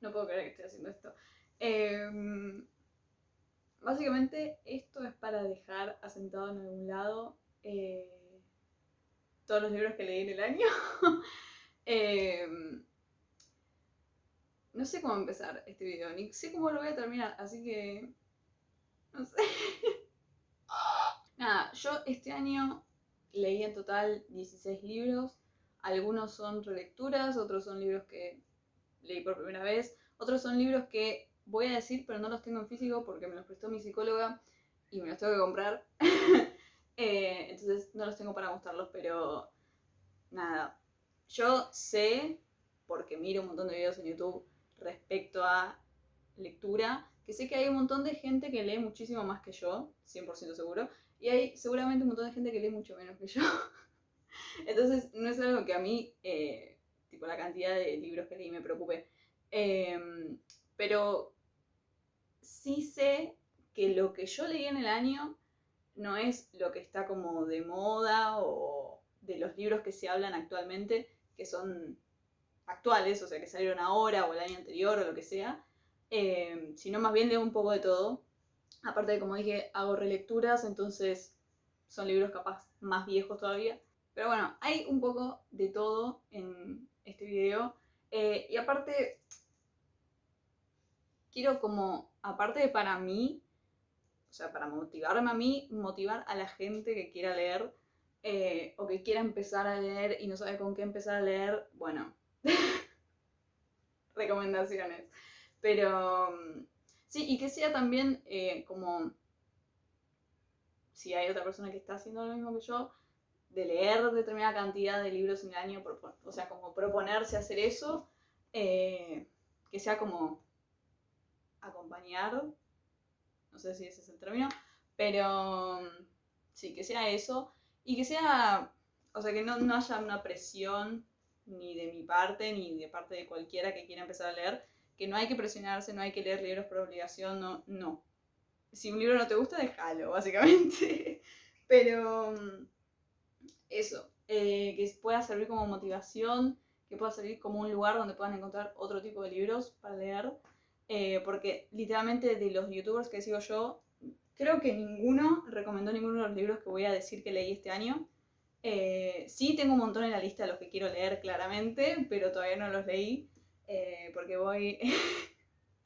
No puedo creer que esté haciendo esto. Básicamente esto es para dejar asentado en algún lado todos los libros que leí en el año. No sé cómo empezar este video, ni sé cómo lo voy a terminar, así que... no sé. Nada, yo este año leí en total 16 libros. Algunos son relecturas, otros son libros que leí por primera vez, otros son libros que voy a decir pero no los tengo en físico porque me los prestó mi psicóloga y me los tengo que comprar. Entonces no los tengo para mostrarlos, pero nada. Yo sé, porque miro un montón de videos en YouTube respecto a lectura, que sé que hay un montón de gente que lee muchísimo más que yo, 100% seguro, y hay seguramente un montón de gente que lee mucho menos que yo. Entonces no es algo que a mí, tipo la cantidad de libros que leí me preocupe. Pero sí sé que lo que yo leí en el año no es lo que está como de moda o de los libros que se hablan actualmente, que son actuales, o sea, que salieron ahora o el año anterior o lo que sea, sino más bien leo un poco de todo. Aparte de, como dije, hago relecturas, entonces son libros capaz más viejos todavía. Pero bueno, hay un poco de todo en este video. Y aparte, quiero como, aparte de para mí, o sea, para motivarme a mí, motivar a la gente que quiera leer o que quiera empezar a leer y no sabe con qué empezar a leer. Bueno, recomendaciones. Pero sí, y que sea también como si hay otra persona que está haciendo lo mismo que yo, de leer determinada cantidad de libros en el año, o sea, como proponerse hacer eso, que sea como acompañar, no sé si ese es el término, pero sí, que sea eso, y que sea, o sea, que no haya una presión ni de mi parte, ni de parte de cualquiera que quiera empezar a leer, que no hay que presionarse, no hay que leer libros por obligación, no, no. Si un libro no te gusta, déjalo, básicamente. Pero eso, que pueda servir como motivación, que pueda servir como un lugar donde puedan encontrar otro tipo de libros para leer, porque literalmente de los youtubers que sigo yo, creo que ninguno recomendó ninguno de los libros que voy a decir que leí este año. Sí, tengo un montón en la lista de los que quiero leer claramente, pero todavía no los leí, porque voy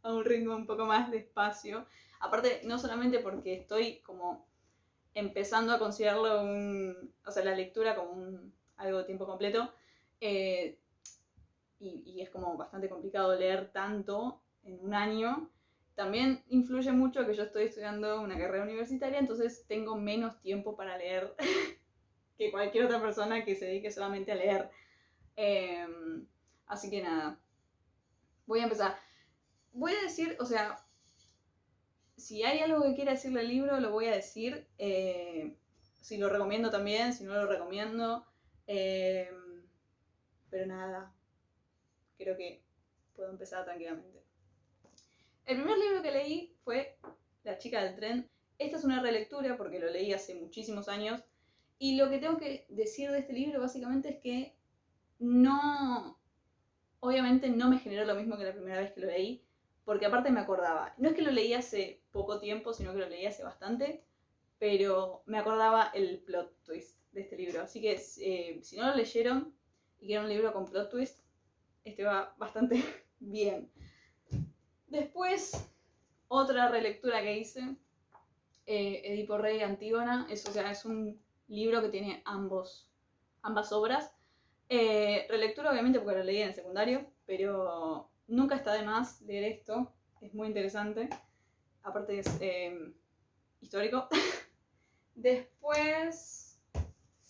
a un ritmo un poco más despacio. Aparte, no solamente porque estoy como empezando a considerarlo o sea, la lectura como algo de tiempo completo, eh, y es como bastante complicado leer tanto en un año. También influye mucho que yo estoy estudiando una carrera universitaria, entonces tengo menos tiempo para leer que cualquier otra persona que se dedique solamente a leer. Eh, Así que nada, voy a empezar. Voy a decir, o sea, si hay algo que quiera decirle al libro, lo voy a decir. Si lo recomiendo también, si no lo recomiendo. Eh, pero nada, creo que puedo empezar tranquilamente. El primer libro que leí fue La chica del tren. Esta es una relectura porque lo leí hace muchísimos años. Y lo que tengo que decir de este libro básicamente es que no, obviamente no me generó lo mismo que la primera vez que lo leí, porque aparte me acordaba. No es que lo leí hace poco tiempo, sino que lo leí hace bastante, pero me acordaba el plot twist de este libro. Así que si no lo leyeron y quieren un libro con plot twist, este va bastante bien. Después, otra relectura que hice, Edipo Rey y Antígona, o sea, es un libro que tiene ambas obras. Relectura obviamente porque lo leí en el secundario, pero nunca está de más leer esto, es muy interesante. Aparte es histórico. Después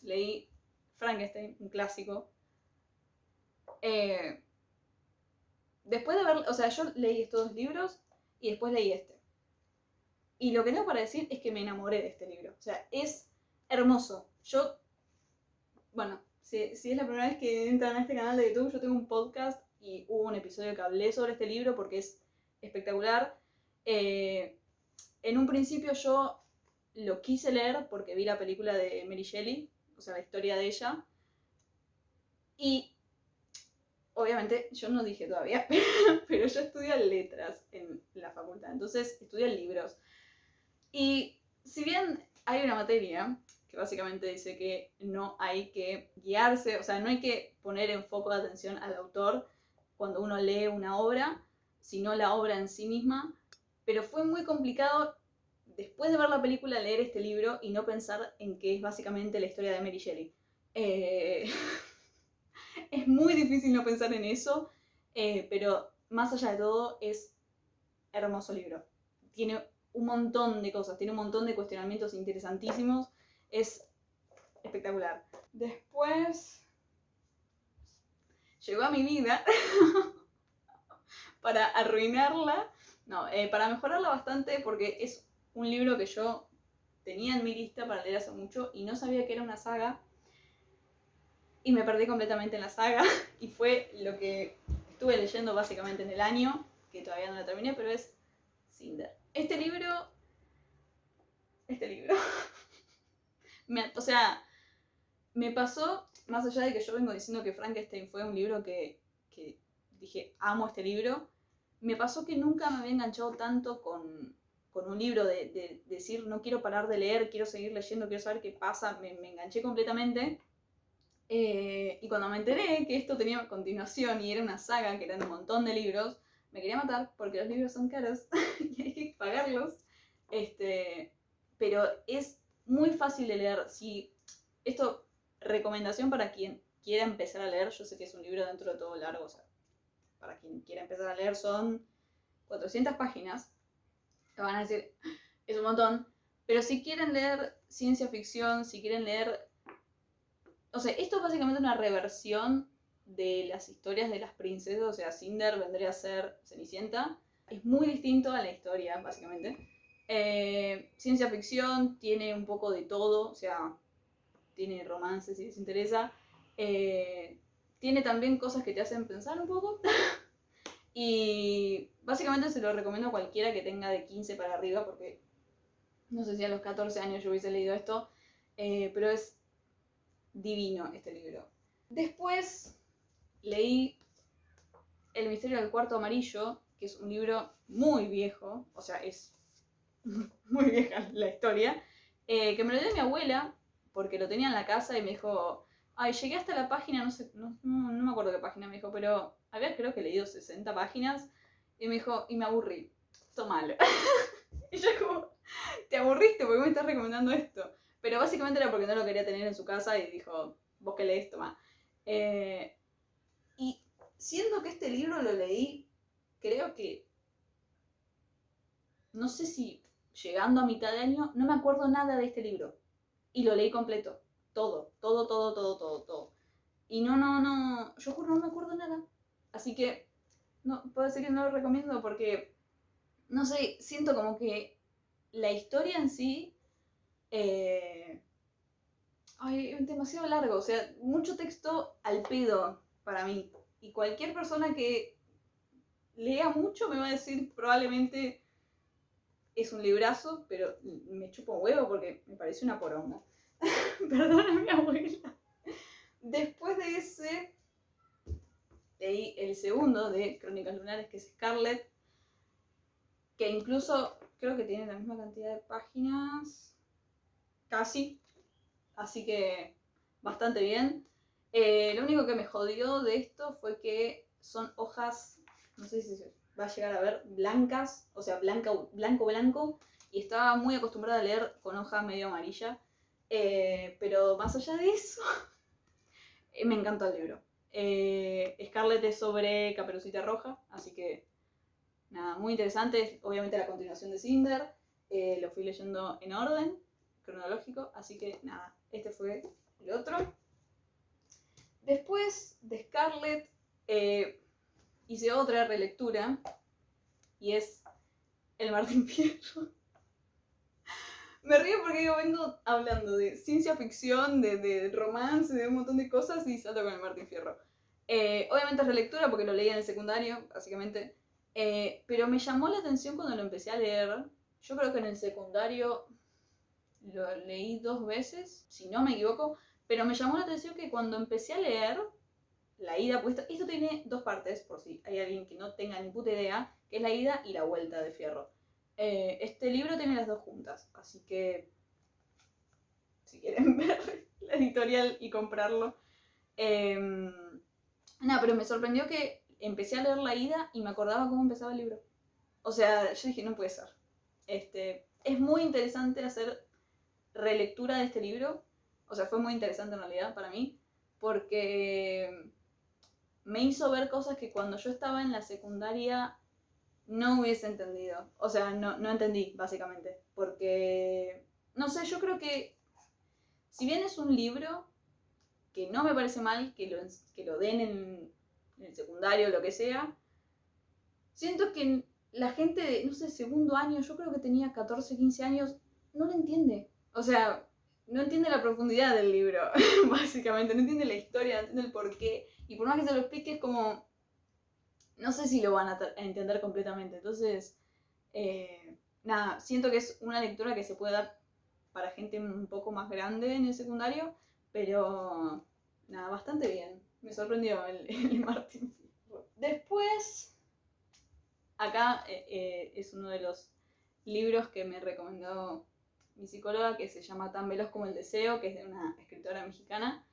leí Frankenstein, un clásico. Después de ver, o sea, yo leí estos dos libros y después leí este. Y lo que tengo para decir es que me enamoré de este libro. O sea, es hermoso. Yo, bueno, si es la primera vez que entran a este canal de YouTube, yo tengo un podcast y hubo un episodio que hablé sobre este libro porque es espectacular. En un principio yo lo quise leer porque vi la película de Mary Shelley, o sea, la historia de ella. Y obviamente yo no dije todavía, pero yo estudio letras en la facultad, entonces estudio libros. Y si bien hay una materia que básicamente dice que no hay que guiarse, o sea, no hay que poner en foco de atención al autor cuando uno lee una obra, sino la obra en sí misma, pero fue muy complicado después de ver la película leer este libro y no pensar en que es básicamente la historia de Mary Shelley. Eh, es muy difícil no pensar en eso, pero más allá de todo es hermoso libro. Tiene un montón de cosas, tiene un montón de cuestionamientos interesantísimos, es espectacular. Después llegó a mi vida para arruinarla, no, para mejorarla bastante porque es un libro que yo tenía en mi lista para leer hace mucho y no sabía que era una saga y me perdí completamente en la saga y fue lo que estuve leyendo básicamente en el año, que todavía no la terminé, pero es Cinder. Este libro, o sea, me pasó, más allá de que yo vengo diciendo que Frankenstein fue un libro que dije, amo este libro, me pasó que nunca me había enganchado tanto con un libro de decir, no quiero parar de leer, quiero seguir leyendo, quiero saber qué pasa, me enganché completamente. Y cuando me enteré que esto tenía continuación y era una saga, que eran un montón de libros, me quería matar porque los libros son caros y hay que pagarlos. Pero es muy fácil de leer. Si esto, recomendación para quien quiera empezar a leer, yo sé que es un libro dentro de todo largo, o sea, para quien quiera empezar a leer son 400 páginas. Te van a decir, es un montón. Pero si quieren leer ciencia ficción, si quieren leer... O sea, esto es básicamente una reversión de las historias de las princesas, o sea, Cinder vendría a ser Cenicienta. Es muy distinto a la historia, básicamente. Ciencia ficción, tiene un poco de todo, o sea, tiene romance si les interesa. Tiene también cosas que te hacen pensar un poco. Y básicamente se lo recomiendo a cualquiera que tenga de 15 para arriba, porque no sé si a los 14 años yo hubiese leído esto, pero es divino este libro. Después leí El misterio del cuarto amarillo, que es un libro muy viejo, o sea, es muy vieja la historia, que me lo dio mi abuela, porque lo tenía en la casa y me dijo, ay, llegué hasta la página, no sé, no me acuerdo qué página me dijo, pero había creo que leído 60 páginas, y me dijo, y me aburrí, tómalo. Y yo como, te aburriste porque me estás recomendando esto. Pero básicamente era porque no lo quería tener en su casa y dijo, vos que lees, toma. Y siendo que este libro lo leí, creo que, no sé si llegando a mitad de año, no me acuerdo nada de este libro. Y lo leí completo. Todo. Y yo juro no me acuerdo nada. Así que, no, puedo decir que no lo recomiendo porque, no sé, siento como que la historia en sí es demasiado largo, o sea, mucho texto al pedo para mí. Y cualquier persona que lea mucho me va a decir probablemente es un librazo, pero me chupo un huevo porque me parece una poronga. Perdona mi abuela. Después de ese, leí el segundo de Crónicas Lunares, que es Scarlet, que incluso creo que tiene la misma cantidad de páginas, casi, así que bastante bien. Lo único que me jodió de esto fue que son hojas, no sé si se va a llegar a ver, blancas, o sea, blanco, y estaba muy acostumbrada a leer con hoja medio amarilla, pero más allá de eso, me encantó el libro. Scarlet es sobre Caperucita Roja, así que nada, muy interesante, es obviamente la continuación de Cinder, lo fui leyendo en orden cronológico, así que nada, este fue el otro. Después de Scarlet hice otra relectura y es El Martín Fierro. Me río porque yo vengo hablando de ciencia ficción, de romance, de un montón de cosas y salto con El Martín Fierro. Obviamente es relectura porque lo leí en el secundario, básicamente. Pero me llamó la atención cuando lo empecé a leer. Yo creo que en el secundario lo leí 2 veces, si no me equivoco. Pero me llamó la atención que cuando empecé a leer, la ida, pues esto tiene dos partes, por si hay alguien que no tenga ni puta idea, que es la ida y la vuelta de Fierro. Este libro tiene las dos juntas, así que si quieren ver la editorial y comprarlo. Nada, pero me sorprendió que empecé a leer la ida y me acordaba cómo empezaba el libro. O sea, yo dije, no puede ser. Es muy interesante hacer relectura de este libro. O sea, fue muy interesante en realidad para mí, porque me hizo ver cosas que cuando yo estaba en la secundaria no hubiese entendido. O sea, no entendí, básicamente. Porque, no sé, yo creo que si bien es un libro que no me parece mal que lo den en el secundario o lo que sea, siento que la gente de, no sé, segundo año, yo creo que tenía 14, 15 años, no lo entiende. O sea, no entiende la profundidad del libro, básicamente, no entiende la historia, no entiende el porqué. Y por más que se lo explique, es como, no sé si lo van a entender completamente. Entonces, nada, siento que es una lectura que se puede dar para gente un poco más grande en el secundario, pero nada, bastante bien. Me sorprendió el Martín Fierro. Después, acá es uno de los libros que me recomendó mi psicóloga, que se llama Tan veloz como el deseo, que es de una escritora mexicana,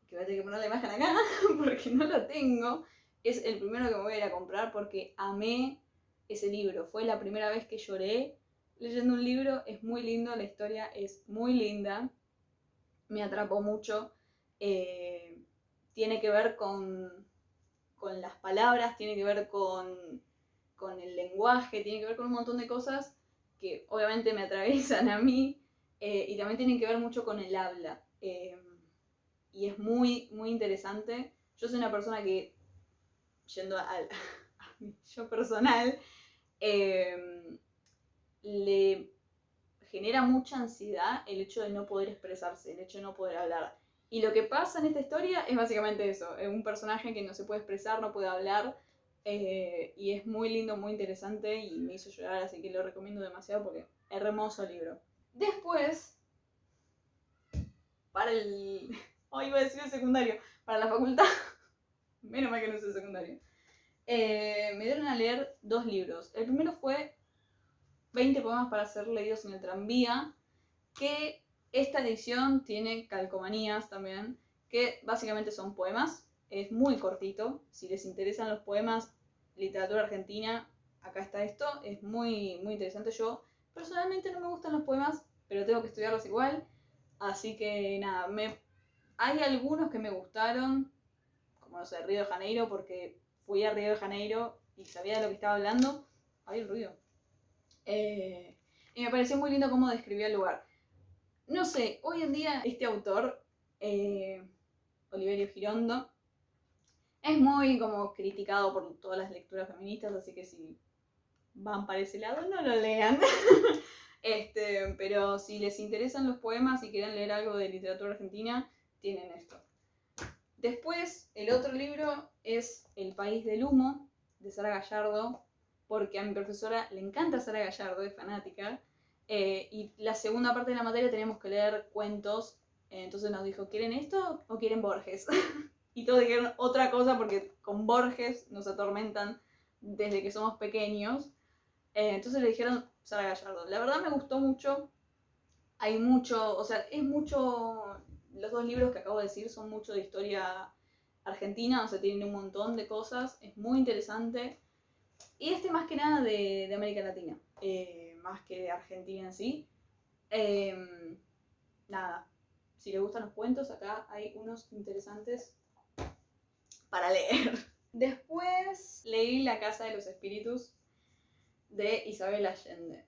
que voy a tener que poner la imagen acá porque no lo tengo. Es el primero que me voy a ir a comprar porque amé ese libro. Fue la primera vez que lloré leyendo un libro. Es muy lindo, la historia es muy linda. Me atrapó mucho. Tiene que ver con las palabras, tiene que ver con el lenguaje, tiene que ver con un montón de cosas que obviamente me atraviesan a mí, y también tienen que ver mucho con el habla. Y es muy, muy interesante. Yo soy una persona que, yendo a mi yo personal, le genera mucha ansiedad el hecho de no poder expresarse, el hecho de no poder hablar. Y lo que pasa en esta historia es básicamente eso, es un personaje que no se puede expresar, no puede hablar, y es muy lindo, muy interesante y me hizo llorar, así que lo recomiendo demasiado porque es hermoso libro. Después, para el... Hoy iba a decir el secundario, para la facultad, menos mal que no es el secundario, me dieron a leer 2 libros. El primero fue 20 poemas para ser leídos en el tranvía, que esta edición tiene calcomanías también, que básicamente son poemas. Es muy cortito. Si les interesan los poemas, literatura argentina, acá está esto. Es muy, muy interesante. Yo personalmente no me gustan los poemas, pero tengo que estudiarlos igual. Así que nada, hay algunos que me gustaron, como no sé, Río de Janeiro, porque fui a Río de Janeiro y sabía de lo que estaba hablando. Hay el ruido. Y me pareció muy lindo cómo describía el lugar. No sé, hoy en día este autor, Oliverio Girondo, es muy como criticado por todas las lecturas feministas, así que si van para ese lado no lo lean. Pero si les interesan los poemas y quieren leer algo de literatura argentina, tienen esto. Después, el otro libro es El país del humo, de Sara Gallardo, porque a mi profesora le encanta Sara Gallardo, es fanática. Y la segunda parte de la materia teníamos que leer cuentos. Entonces nos dijo, ¿quieren esto o quieren Borges? Y todos dijeron otra cosa porque con Borges nos atormentan desde que somos pequeños. Entonces le dijeron Sara Gallardo. La verdad me gustó mucho. Hay mucho, o sea, es mucho... Los 2 libros que acabo de decir son mucho de historia argentina, o sea, tienen un montón de cosas. Es muy interesante. Y más que nada de América Latina, más que de Argentina en sí. Nada, si les gustan los cuentos, acá hay unos interesantes para leer. Después leí La Casa de los Espíritus de Isabel Allende.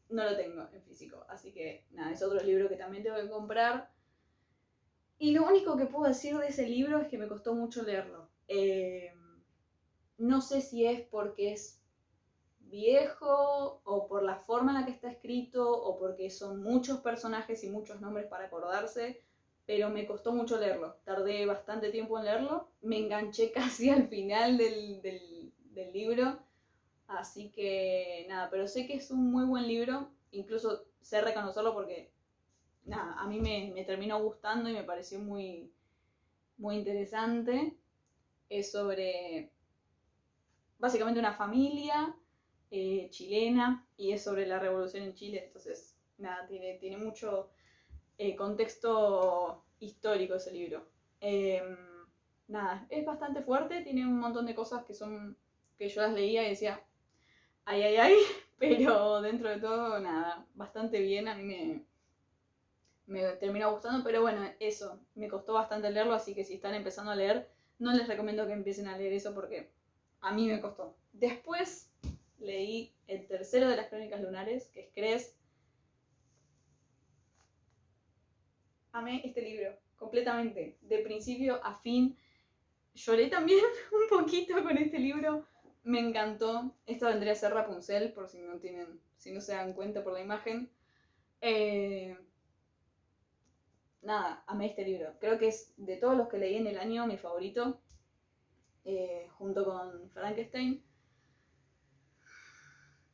No lo tengo en físico, así que nada, es otro libro que también tengo que comprar. Y lo único que puedo decir de ese libro es que me costó mucho leerlo. No sé si es porque es viejo o por la forma en la que está escrito o porque son muchos personajes y muchos nombres para acordarse, pero me costó mucho leerlo. Tardé bastante tiempo en leerlo. Me enganché casi al final del libro. Así que nada, pero sé que es un muy buen libro. Incluso sé reconocerlo porque nada, a mí me terminó gustando y me pareció muy, muy interesante. Es sobre básicamente una familia chilena y es sobre la revolución en Chile. Entonces, nada, tiene mucho contexto histórico ese libro. Nada, es bastante fuerte, tiene un montón de cosas que yo las leía y decía, ay, ay, ay, pero dentro de todo, nada, bastante bien, a mí me terminó gustando, pero bueno, eso, me costó bastante leerlo, así que si están empezando a leer, no les recomiendo que empiecen a leer eso porque a mí me costó. Después leí el tercero de las Crónicas Lunares, que es Cres. Amé este libro, completamente, de principio a fin. Lloré también un poquito con este libro, me encantó. Esto vendría a ser Rapunzel, por si no se dan cuenta por la imagen. Nada, amé este libro. Creo que es de todos los que leí en el año mi favorito, junto con Frankenstein.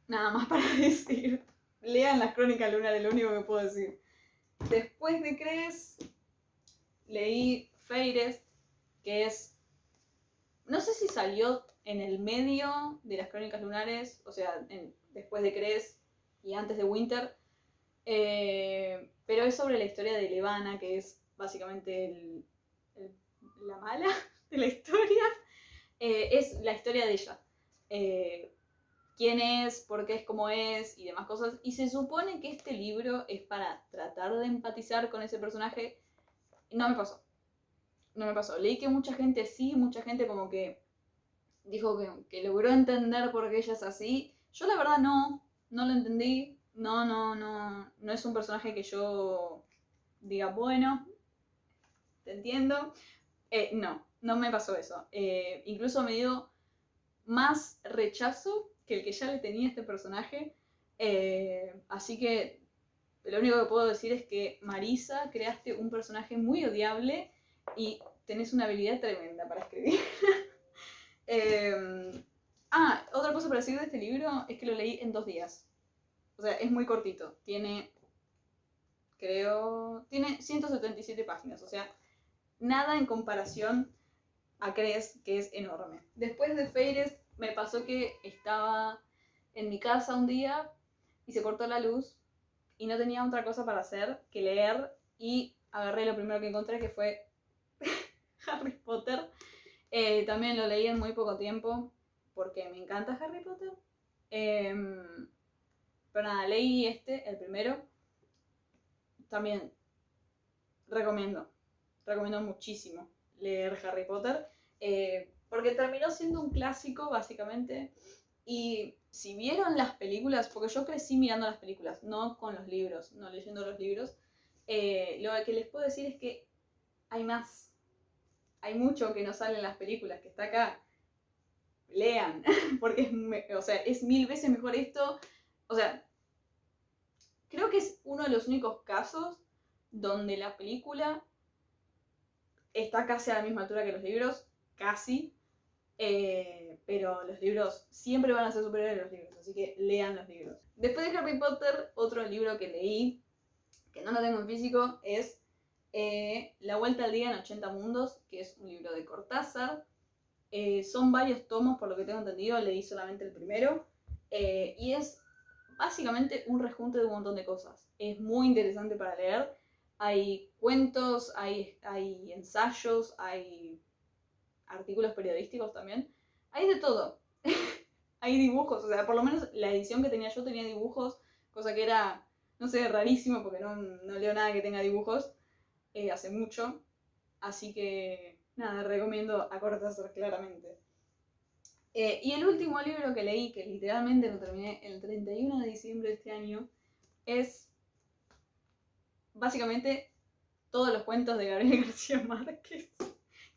Nada más para decir. Lean las Crónicas Lunares, lo único que puedo decir. Después de Cres, leí Feires, que es... No sé si salió en el medio de las Crónicas Lunares, o sea, después de Cres y antes de Winter, pero es sobre la historia de Levana, que es básicamente la mala de la historia. Es la historia de ella. Quién es, por qué es como es y demás cosas. Y se supone que este libro es para tratar de empatizar con ese personaje. No me pasó. No me pasó. Leí que mucha gente sí, mucha gente como que dijo que logró entender por qué ella es así. Yo la verdad no lo entendí. No es un personaje que yo diga, bueno, te entiendo. No me pasó eso. Incluso me dio más rechazo que el que ya le tenía a este personaje. Así que lo único que puedo decir es que Marisa, creaste un personaje muy odiable y tenés una habilidad tremenda para escribir. Otra cosa para decir de este libro es que lo leí en 2 días. O sea, es muy cortito. Tiene 177 páginas. O sea, nada en comparación a Cres, que es enorme. Después de Feires me pasó que estaba en mi casa un día y se cortó la luz y no tenía otra cosa para hacer que leer y agarré lo primero que encontré, que fue Harry Potter. También lo leí en muy poco tiempo porque me encanta Harry Potter. Pero nada, leí el primero. También recomiendo muchísimo leer Harry Potter. Porque terminó siendo un clásico, básicamente. Y si vieron las películas, porque yo crecí mirando las películas, no con los libros, no leyendo los libros, lo que les puedo decir es que hay más. Hay mucho que no sale en las películas, que está acá. Lean, porque es 1000 veces mejor esto. O sea, creo que es uno de los únicos casos donde la película está casi a la misma altura que los libros, casi. Pero los libros siempre van a ser superiores a los libros, así que lean los libros. Después de Harry Potter, otro libro que leí, que no lo tengo en físico, es La Vuelta al Día en 80 Mundos, que es un libro de Cortázar. Son varios tomos, por lo que tengo entendido, leí solamente el primero. Y es básicamente un rejunte de un montón de cosas. Es muy interesante para leer. Hay cuentos, hay ensayos, hay artículos periodísticos también. Hay de todo. Hay dibujos, o sea, por lo menos la edición que tenía yo tenía dibujos, cosa que era, no sé, rarísimo porque no leo nada que tenga dibujos hace mucho. Así que, nada, recomiendo a Cortázar claramente. Y el último libro que leí, que literalmente lo terminé el 31 de diciembre de este año, es básicamente todos los cuentos de Gabriel García Márquez,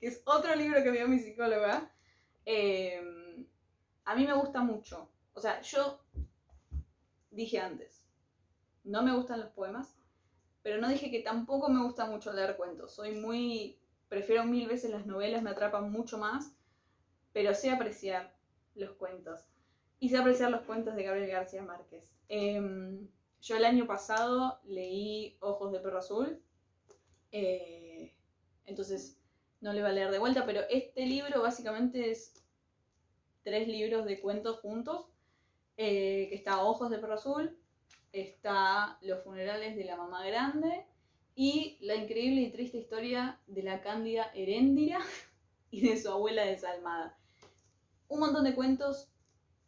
que es otro libro que me dio mi psicóloga. A mí me gusta mucho. O sea, yo dije antes, no me gustan los poemas, pero no dije que tampoco me gusta mucho leer cuentos. Prefiero 1000 veces las novelas, me atrapan mucho más, pero sé apreciar los cuentos. Y sé apreciar los cuentos de Gabriel García Márquez. Yo el año pasado leí Ojos de Perro Azul. Entonces no le va a leer de vuelta, pero este libro básicamente es 3 libros de cuentos juntos, que está Ojos de Perro Azul, está Los funerales de la mamá grande y la increíble y triste historia de la Cándida Heréndira y de su abuela desalmada. Un montón de cuentos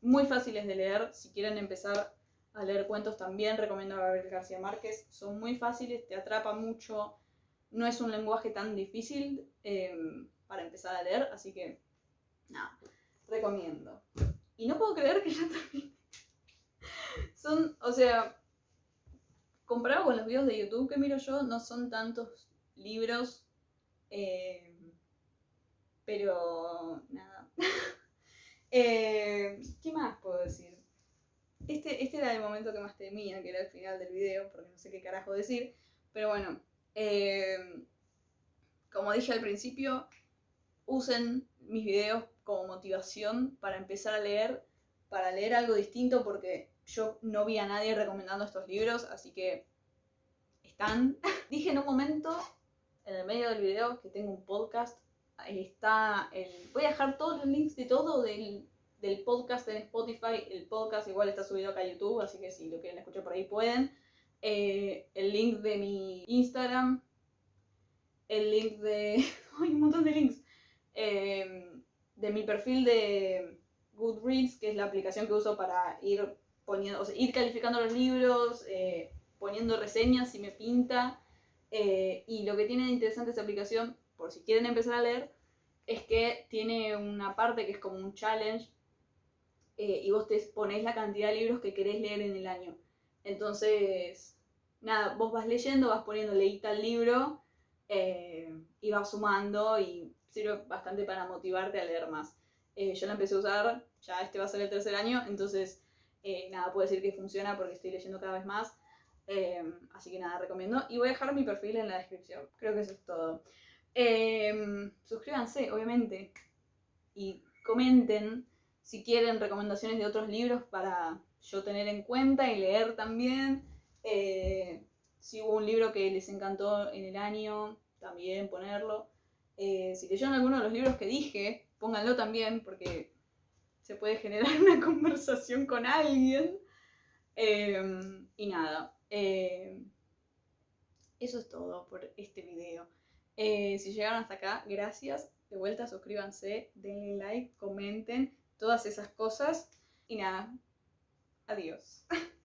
muy fáciles de leer. Si quieren empezar a leer cuentos también recomiendo a Gabriel García Márquez. Son muy fáciles, te atrapa mucho. No es un lenguaje tan difícil para empezar a leer, así que nada, recomiendo. Y no puedo creer que ya terminé. Son, o sea, comparado con los videos de YouTube que miro yo, no son tantos libros, pero nada. ¿Qué más puedo decir? Este era el momento que más temía, que era el final del video, porque no sé qué carajo decir. Pero bueno, como dije al principio, usen mis videos como motivación para empezar a leer, para leer algo distinto, porque yo no vi a nadie recomendando estos libros, así que están. Dije en un momento, en el medio del video, que tengo un podcast. Ahí está voy a dejar todos los links de todo del podcast en Spotify. El podcast igual está subido acá a YouTube, así que si lo quieren escuchar por ahí pueden. El link de mi Instagram, el link de... ¡Ay, un montón de links! De mi perfil de Goodreads, que es la aplicación que uso para ir poniendo, o sea, ir calificando los libros, poniendo reseñas si me pinta. Y lo que tiene de interesante esta aplicación, por si quieren empezar a leer, es que tiene una parte que es como un challenge, y vos te ponés la cantidad de libros que querés leer en el año. Entonces, nada, vos vas leyendo, vas poniendo leí tal libro, y vas sumando y sirve bastante para motivarte a leer más. Yo la empecé a usar, ya este va a ser el 3er año, entonces nada, puedo decir que funciona porque estoy leyendo cada vez más. Así que nada, recomiendo. Y voy a dejar mi perfil en la descripción. Creo que eso es todo. Suscríbanse, obviamente. Y comenten si quieren recomendaciones de otros libros para yo tener en cuenta y leer también. Si hubo un libro que les encantó en el año, también ponerlo. Si leyeron alguno de los libros que dije, pónganlo también, porque se puede generar una conversación con alguien. Y nada, eso es todo por este video. Si llegaron hasta acá, gracias. De vuelta, suscríbanse, denle like, comenten, todas esas cosas. Y nada, adiós.